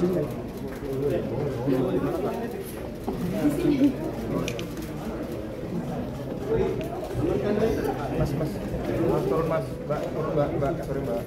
Mas turun mas, mbak, sorry mbak.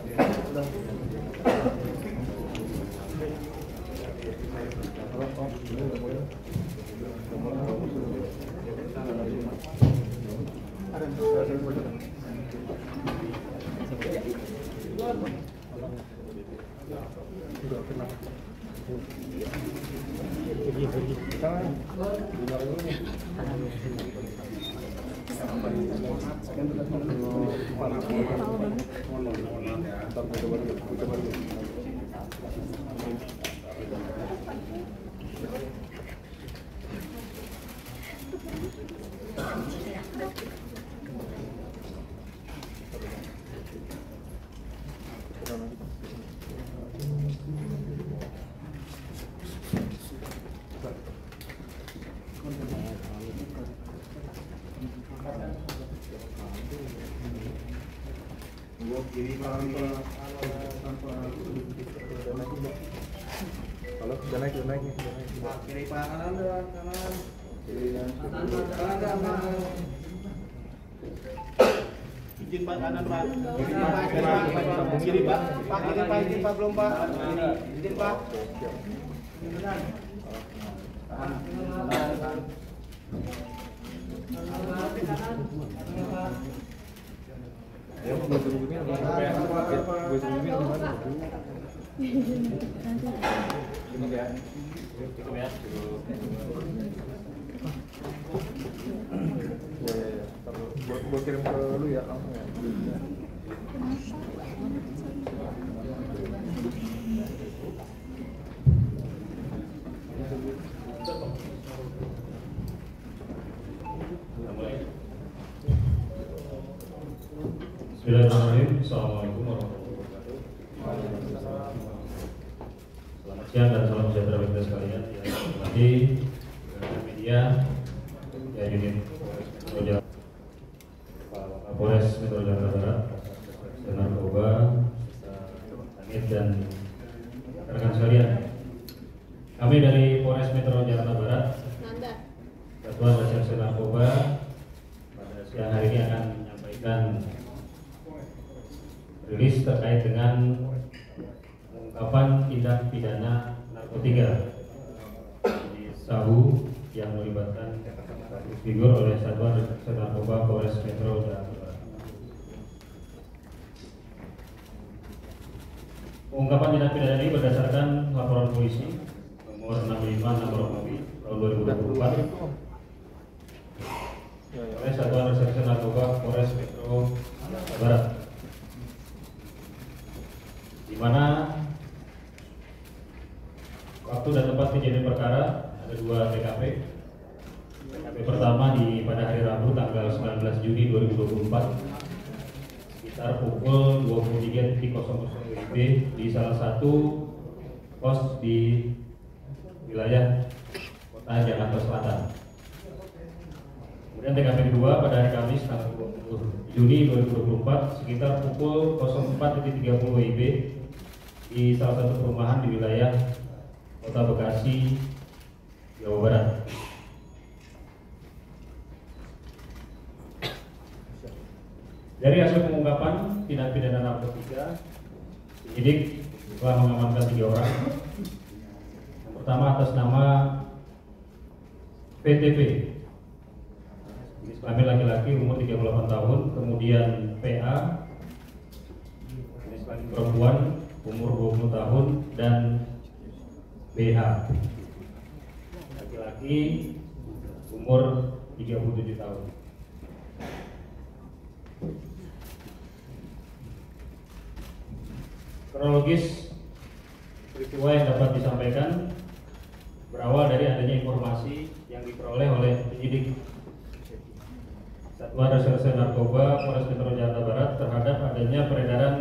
Kiri Halo, udah naik. kiri kanan. Izin Pak kanan Pak. Kiri Pak. Izin Pak belum Pak. Izin Pak. Ya, gue tungguin gimana? Ini ya. Cukup ya. Ya. Gue kirim ke lu ya langsung ya. Bismillahirrahmanirrahim. Assalamualaikum warahmatullahi wabarakatuh. Selamat siang dan salam sejahtera bagi kita sekalian. Yang saya hormati rekan media, ya unit Polres Metro Jakarta Barat, Narkoba, Langit dan rekan sekalian. Kami dari Polres Metro Jakarta Barat, Satuan Reserse Narkoba, pada siang hari ini akan menyampaikan rilis terkait dengan pengungkapan tindak pidana narkotika di Sabu yang melibatkan figur oleh Satuan Reserse Narkoba Polres Metro Jakarta Barat. Pengungkapan tindak pidana ini berdasarkan laporan polisi nomor 65 tahun 2024 oleh Satuan Reserse Narkoba Polres Metro Jakarta Barat, di mana waktu dan tempat kejadian perkara ada 2 TKP. TKP pertama pada hari Rabu tanggal 19 Juni 2024 sekitar pukul 23.00 WIB di salah satu pos di wilayah Kota Jakarta Selatan. Kemudian TKP kedua pada hari Kamis tanggal 20 Juni 2024 sekitar pukul 04.30 WIB di salah satu perumahan di wilayah Kota Bekasi, Jawa Barat. Dari hasil pengungkapan tindak pidana narkotika, penyidik telah mengamankan 3 orang. Yang pertama atas nama PTP, jenis kelamin laki-laki, umur 38 tahun, kemudian PA, jenis kelamin perempuan, umur 20 tahun, dan BH, laki-laki, umur 37 tahun. Kronologis peristiwa yang dapat disampaikan berawal dari adanya informasi yang diperoleh oleh penyidik Satuan Reserse Narkoba Polres Metro Jakarta Barat terhadap adanya peredaran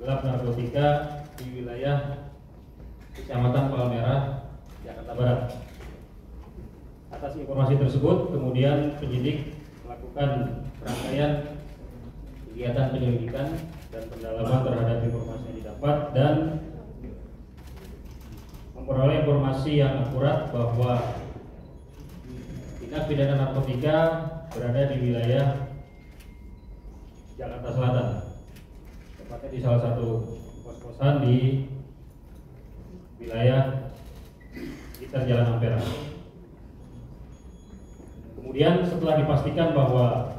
gelap narkotika di wilayah Kecamatan Palmerah, Jakarta Barat. Atas informasi tersebut, kemudian penyidik melakukan rangkaian kegiatan penyelidikan dan pendalaman terhadap informasi yang didapat dan memperoleh informasi yang akurat bahwa tindak pidana narkotika berada di wilayah Jakarta Selatan, tepatnya di salah satu kos-kosan di wilayah sekitar Jalan Ampera. Kemudian setelah dipastikan bahwa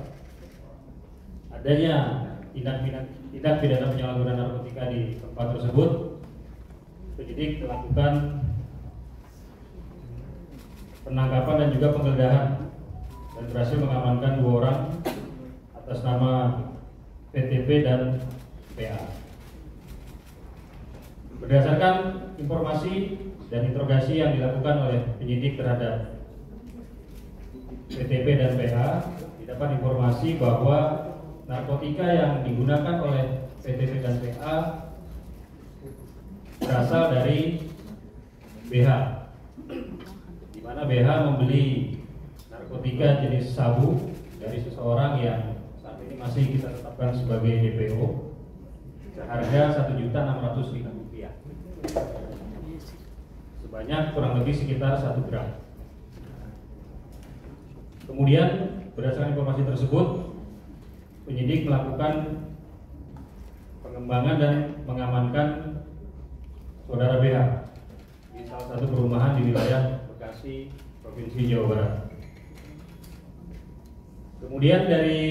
adanya tindak pidana penyalahgunaan narkotika di tempat tersebut, penyidik melakukan penangkapan dan juga penggeledahan dan berhasil mengamankan 2 orang atas nama PTP dan PA. Berdasarkan informasi dan interogasi yang dilakukan oleh penyidik terhadap PTP dan PA, didapat informasi bahwa narkotika yang digunakan oleh PTP dan PA berasal dari BH, di mana BH membeli narkotika jenis sabu dari seseorang yang saat ini masih kita tetapkan sebagai DPO seharga Rp1.600.000 sebanyak kurang lebih sekitar 1 gram. Kemudian berdasarkan informasi tersebut, penyidik melakukan pengembangan dan mengamankan saudara BH di salah satu perumahan di wilayah Bekasi, Provinsi Jawa Barat. Kemudian dari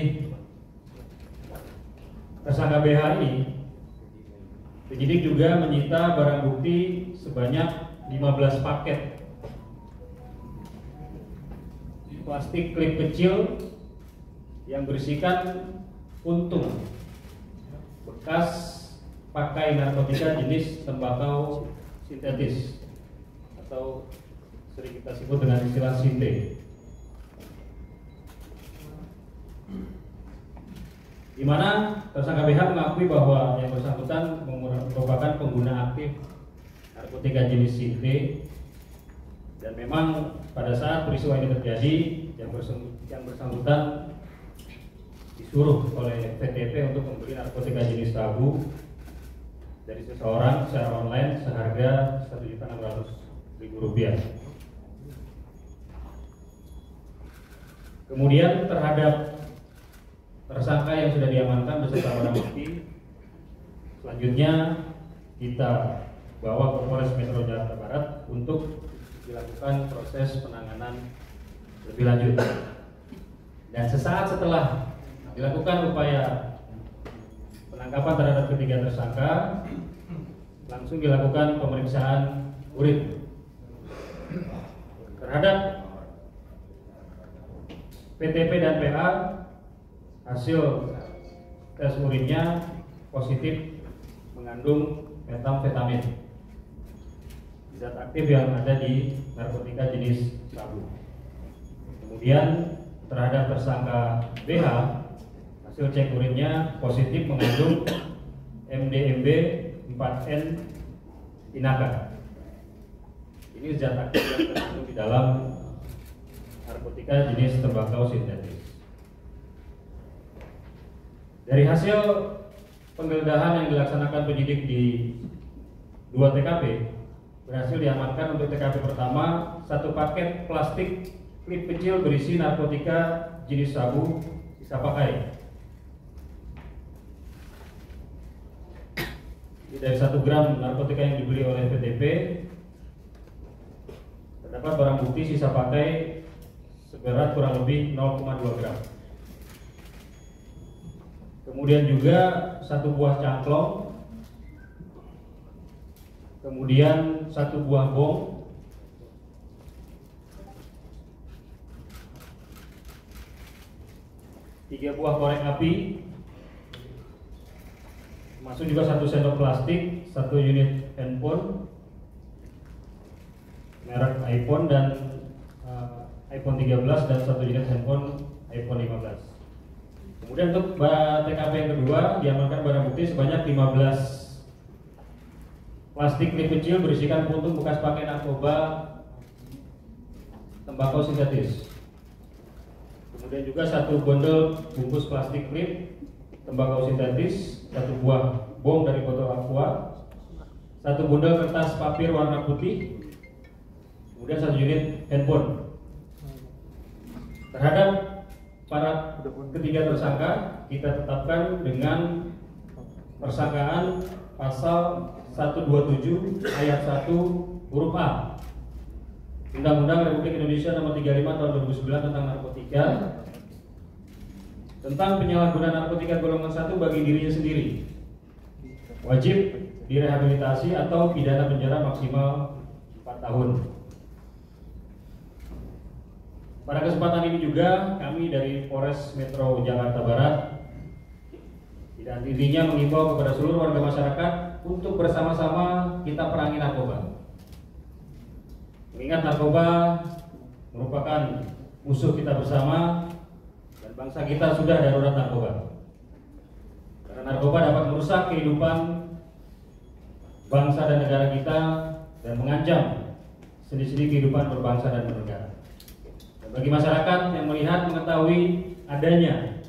tersangka BH ini, penyidik juga menyita barang bukti sebanyak 15 paket plastik klip kecil yang berisikan puntung bekas pakai narkotika jenis tembakau sintetis atau sering kita sebut dengan istilah sinte, di mana tersangka BH mengakui bahwa yang bersangkutan merupakan pengguna aktif narkotika jenis sinte, dan memang pada saat peristiwa ini terjadi yang bersangkutan disuruh oleh PTP untuk membeli narkotika jenis sabu dari seseorang secara online seharga Rp1.600.000. Kemudian terhadap tersangka yang sudah diamankan beserta barang bukti, selanjutnya kita bawa ke Polres Metro Jakarta Barat untuk dilakukan proses penanganan lebih lanjut. Dan sesaat setelah dilakukan upaya penangkapan terhadap ketiga tersangka, langsung dilakukan pemeriksaan urin terhadap PTP dan PA. Hasil tes urinnya positif mengandung metamfetamin, zat aktif yang ada di narkotika jenis sabu. Kemudian terhadap tersangka BH, hasil cek urinnya positif mengandung MDMB 4N inaka. Ini zat aktif yang terkandung di dalam narkotika jenis tembakau sintetis. Dari hasil penggeledahan yang dilaksanakan penyidik di 2 TKP, berhasil diamankan untuk TKP pertama 1 paket plastik klip kecil berisi narkotika jenis sabu sisa pakai. Dari 1 gram narkotika yang dibeli oleh PTP, terdapat barang bukti sisa pakai seberat kurang lebih 0,2 gram. Kemudian juga 1 buah cangklong, kemudian 1 buah bong, tiga buah korek api, masuk juga 1 sendok plastik, 1 unit handphone merek iPhone dan iPhone 13 dan 1 unit handphone iPhone 15. Kemudian untuk TKP yang kedua diamankan barang bukti sebanyak 15 plastik klip kecil berisikan puntung bekas pakai narkoba tembakau sintetis. Kemudian juga 1 bondol bungkus plastik klip tembakau sintetis, 1 buah bong dari botol aqua, 1 bundel kertas papir warna putih, kemudian 1 unit handphone. Terhadap para ketiga tersangka kita tetapkan dengan persangkaan pasal 127 ayat 1 huruf A Undang-Undang Republik Indonesia Nomor 35 Tahun 2009 tentang narkotika, tentang penyalahgunaan narkotika golongan 1 bagi dirinya sendiri, wajib direhabilitasi atau pidana penjara maksimal 4 tahun. Pada kesempatan ini juga kami dari Polres Metro Jakarta Barat tidak intinya mengimbau kepada seluruh warga masyarakat untuk bersama-sama kita perangi narkoba. Mengingat narkoba merupakan musuh kita bersama dan bangsa kita sudah darurat narkoba. Karena narkoba dapat merusak kehidupan bangsa dan negara kita dan mengancam sendi-sendi kehidupan berbangsa dan bernegara. Bagi masyarakat yang melihat mengetahui adanya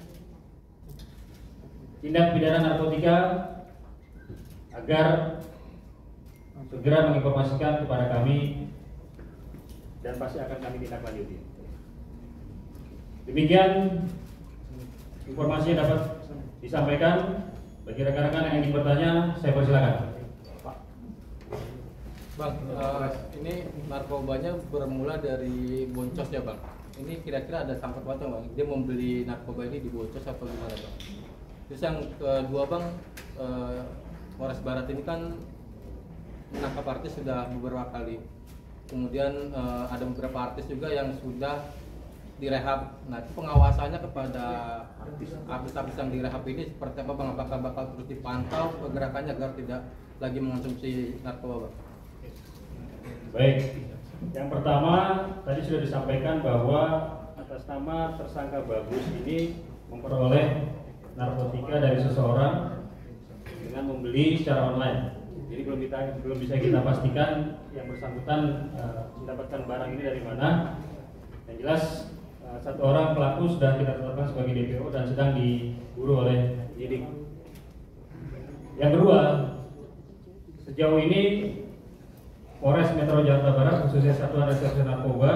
tindak pidana narkotika agar segera menginformasikan kepada kami dan pasti akan kami tindak lanjuti. Demikian informasi yang dapat disampaikan. Bagi rekan-rekan yang ingin bertanya, saya persilakan. Bang, ini narkobanya bermula dari Boncos ya Bang. Ini kira-kira ada sangkut pautnya Bang. Dia membeli narkoba ini di Boncos atau gimana Bang? Terus yang kedua Bang, Polres Barat ini kan menangkap artis sudah beberapa kali. Kemudian ada beberapa artis juga yang sudah direhab. Nah, itu pengawasannya kepada artis-artis yang direhab ini seperti apa Bang? Apakah bakal terus dipantau pergerakannya agar tidak lagi mengonsumsi narkoba Bang? Baik, yang pertama tadi sudah disampaikan bahwa atas nama tersangka Bagus ini memperoleh narkotika dari seseorang dengan membeli secara online. Jadi belum bisa kita pastikan yang bersangkutan mendapatkan barang ini dari mana. Yang jelas satu orang pelaku sudah kita tetapkan sebagai DPO dan sedang diburu oleh penyidik. Yang kedua, sejauh ini Polres Metro Jakarta Barat khususnya Satuan Reserse Narkoba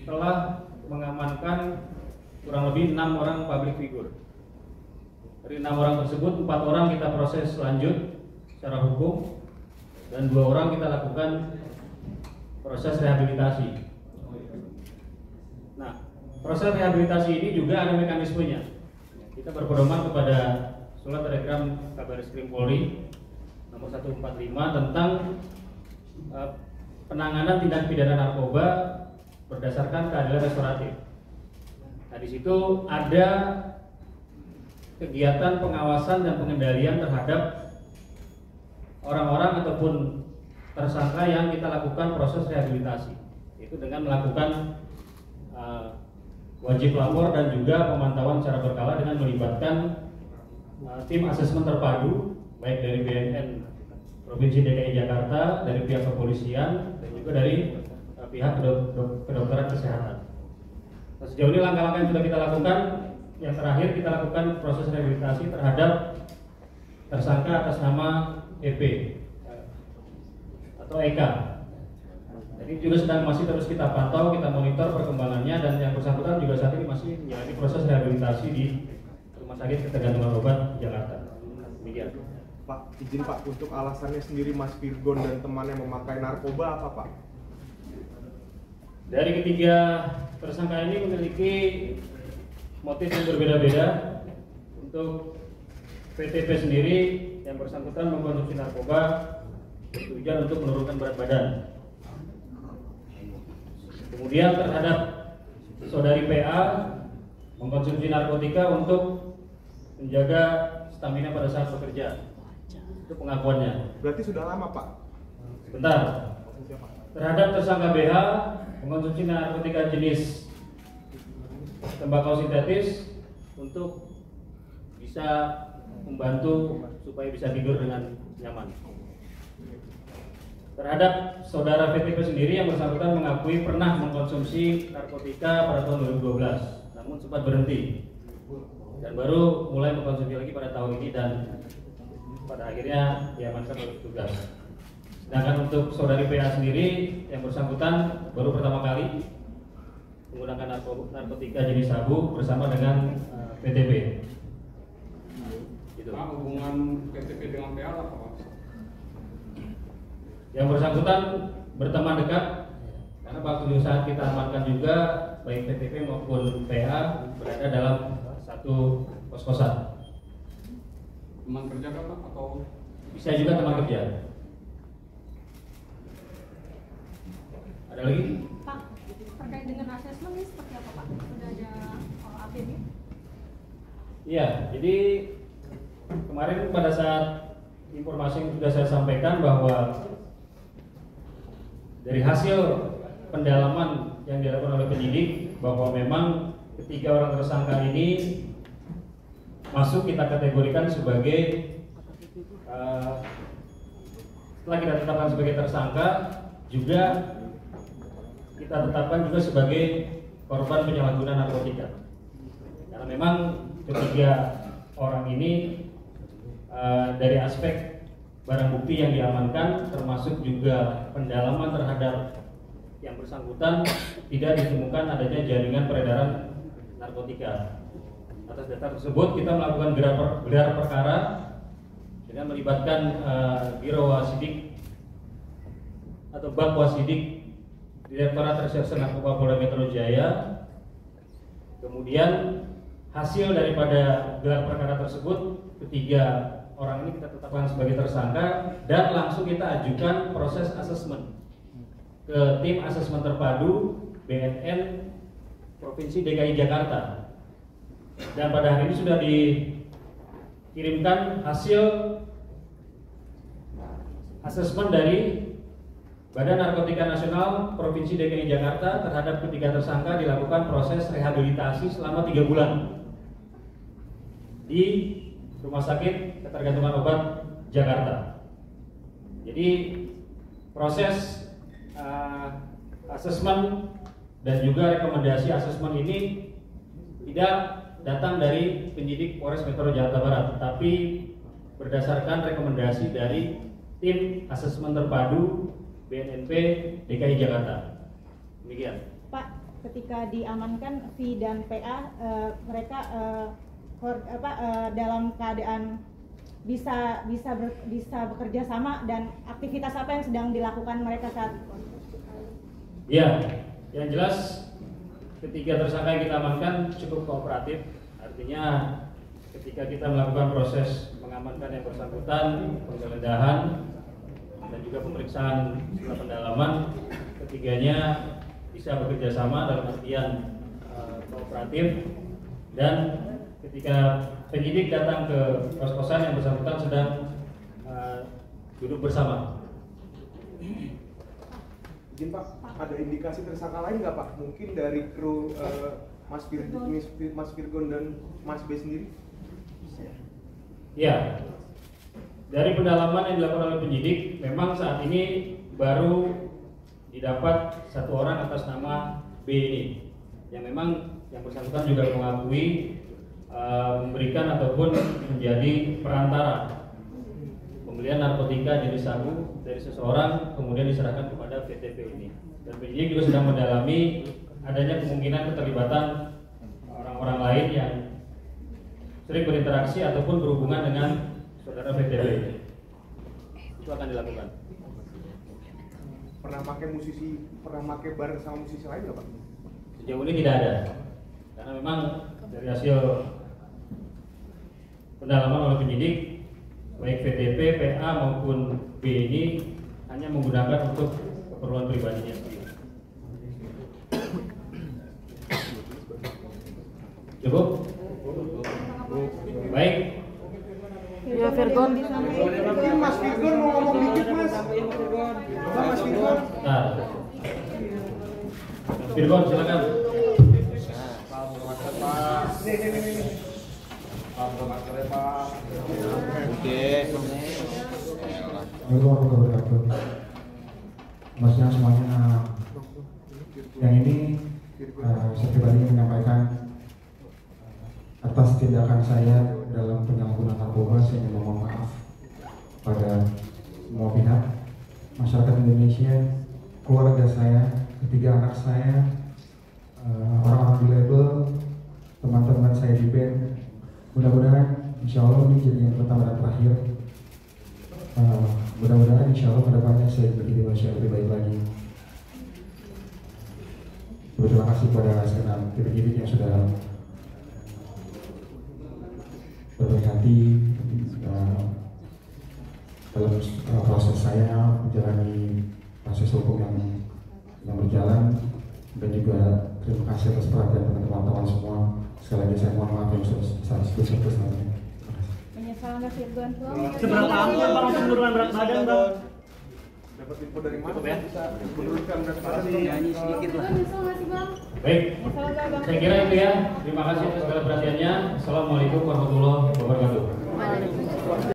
telah mengamankan kurang lebih 6 orang public figure. Dari 6 orang tersebut 4 orang kita proses lanjut secara hukum dan 2 orang kita lakukan proses rehabilitasi. Nah, proses rehabilitasi ini juga ada mekanismenya. Kita berpedoman kepada Surat Telegram Kabaris Polri nomor 145 tentang penanganan tindak pidana narkoba berdasarkan keadilan restoratif. Nah, di situ ada kegiatan pengawasan dan pengendalian terhadap orang-orang ataupun tersangka yang kita lakukan proses rehabilitasi. Itu dengan melakukan wajib lapor dan juga pemantauan secara berkala dengan melibatkan tim asesmen terpadu baik dari BNN Provinsi DKI Jakarta, dari pihak kepolisian dan juga dari pihak kedokteran kesehatan. Nah, sejauh ini langkah-langkah yang sudah kita lakukan, yang terakhir kita lakukan proses rehabilitasi terhadap tersangka atas nama EP atau Eka. Jadi juga masih terus kita pantau, kita monitor perkembangannya dan yang bersangkutan juga saat ini masih menjalani proses rehabilitasi di Rumah Sakit Ketergantungan Obat Jakarta. Demikian. Pak, izin Pak, untuk alasannya sendiri Mas Virgon dan temannya memakai narkoba apa Pak? Dari ketiga tersangka ini memiliki motif yang berbeda-beda. Untuk PTP sendiri yang bersangkutan mengkonsumsi narkoba bertujuan untuk menurunkan berat badan. Kemudian terhadap saudari PA mengkonsumsi narkotika untuk menjaga stamina pada saat bekerja. Itu pengakuannya. Berarti sudah lama Pak? Sebentar. Terhadap tersangka BH mengkonsumsi narkotika jenis tembakau sintetis untuk bisa membantu supaya bisa tidur dengan nyaman. Terhadap saudara PTP sendiri yang bersangkutan mengakui pernah mengkonsumsi narkotika pada tahun 2012, namun sempat berhenti dan baru mulai mengkonsumsi lagi pada tahun ini dan pada akhirnya diamankan oleh petugas. Sedangkan untuk saudari PA sendiri yang bersangkutan baru pertama kali menggunakan narkotika jenis sabu bersama dengan PTP. Gitu. Pak, hubungan PTP dengan PA apa Pak? Yang bersangkutan berteman dekat karena waktu saat kita amankan juga baik PTP maupun PA berada dalam satu kos-kosan. Teman kerja kan Pak atau Bisa juga teman kerja. Ada lagi? Pak, terkait dengan asesmen ini seperti apa Pak? Sudah ada update nya? Iya, jadi kemarin pada saat informasi yang sudah saya sampaikan bahwa dari hasil pendalaman yang dilakukan oleh penyidik bahwa memang ketiga orang tersangka ini masuk kita kategorikan sebagai setelah kita tetapkan sebagai tersangka juga kita tetapkan juga sebagai korban penyalahgunaan narkotika karena memang ketiga orang ini dari aspek barang bukti yang diamankan termasuk juga pendalaman terhadap yang bersangkutan tidak ditemukan adanya jaringan peredaran narkotika. Atas dasar tersebut kita melakukan gelar perkara dengan melibatkan Biro Wasidik atau Bak Wasidik Direktorat Reserse Narkoba Polda Metro Jaya. Kemudian hasil daripada gelar perkara tersebut ketiga orang ini kita tetapkan sebagai tersangka dan langsung kita ajukan proses asesmen ke tim asesmen terpadu BNN Provinsi DKI Jakarta. Dan pada hari ini sudah dikirimkan hasil asesmen dari Badan Narkotika Nasional Provinsi DKI Jakarta terhadap ketiga tersangka dilakukan proses rehabilitasi selama 3 bulan di Rumah Sakit Ketergantungan Obat Jakarta. Jadi proses asesmen dan juga rekomendasi asesmen ini tidak datang dari penyidik Polres Metro Jakarta Barat, tapi berdasarkan rekomendasi dari tim asesmen terpadu BNNP DKI Jakarta. Demikian. Pak, ketika diamankan V dan PA, mereka dalam keadaan bisa bekerja sama dan aktivitas apa yang sedang dilakukan mereka saat? Ya, yang jelas ketiga tersangka yang kita amankan cukup kooperatif. Artinya ketika kita melakukan proses mengamankan yang bersangkutan, penggeledahan dan juga pemeriksaan setelah pendalaman, ketiganya bisa bekerja sama dalam artian kooperatif. Dan ketika penyidik datang ke kos-kosan yang bersangkutan sedang duduk bersama. Izin Pak, ada indikasi tersangka lain nggak Pak? Mungkin dari kru Mas Virgon dan Mas B sendiri? Ya, dari pendalaman yang dilakukan oleh penyidik, memang saat ini baru didapat satu orang atas nama B ini, yang memang yang bersangkutan juga mengakui memberikan ataupun menjadi perantara pembelian narkotika jenis sabu dari seseorang kemudian diserahkan kepada PTP ini. Dan penyidik juga sedang mendalami adanya kemungkinan keterlibatan orang-orang lain yang sering berinteraksi ataupun berhubungan dengan saudara PTP ini. Itu akan dilakukan. Pernah pakai bareng sama musisi lain nggak Pak? Sejauh ini tidak ada, karena memang dari hasil pendalaman oleh penyidik baik VTP, PA maupun B ini hanya menggunakan untuk keperluan pribadinya sendiri. Cukup? Baik. Ya, Virgon. Mas Virgon mau ngomong dikit Mas. Mas Virgon. Nah, Mas Virgon silakan. Nih. Pak, Pak. Assalamualaikum warahmatullahi wabarakatuh. Maksudnya semuanya yang ini saya pribadi menyampaikan atas tindakan saya dalam penyalahgunaan narkoba. Saya ingin mohon maaf pada semua pihak masyarakat Indonesia, keluarga saya, ketiga anak saya, orang-orang di label, teman-teman saya di band. Mudah-mudahan insya Allah ini jadi yang pertama dan terakhir. Mudah-mudahan insya Allah kedepannya saya menjadi manusia yang lebih baik lagi. Terima kasih kepada segenap tim-tim yang sudah berbaik hati dalam proses saya menjalani proses hukum yang berjalan, dan juga terima kasih atas perhatian teman-teman semua. Sekali lagi saya mohon maaf yang sebesar-besarnya. Menyesal nggak Virgon? Seberapa ampun Bang penurunan berat badan Bang? Dapat info dari mana bisa menurunkan berat badan? Nyanyi sedikit lah. Nyesel nggak sih Bang? Baik, Menyesal nggak Bang? saya kira itu ya. Terima kasih atas segala perhatiannya. Assalamualaikum warahmatullahi wabarakatuh. Waalaikumsalam.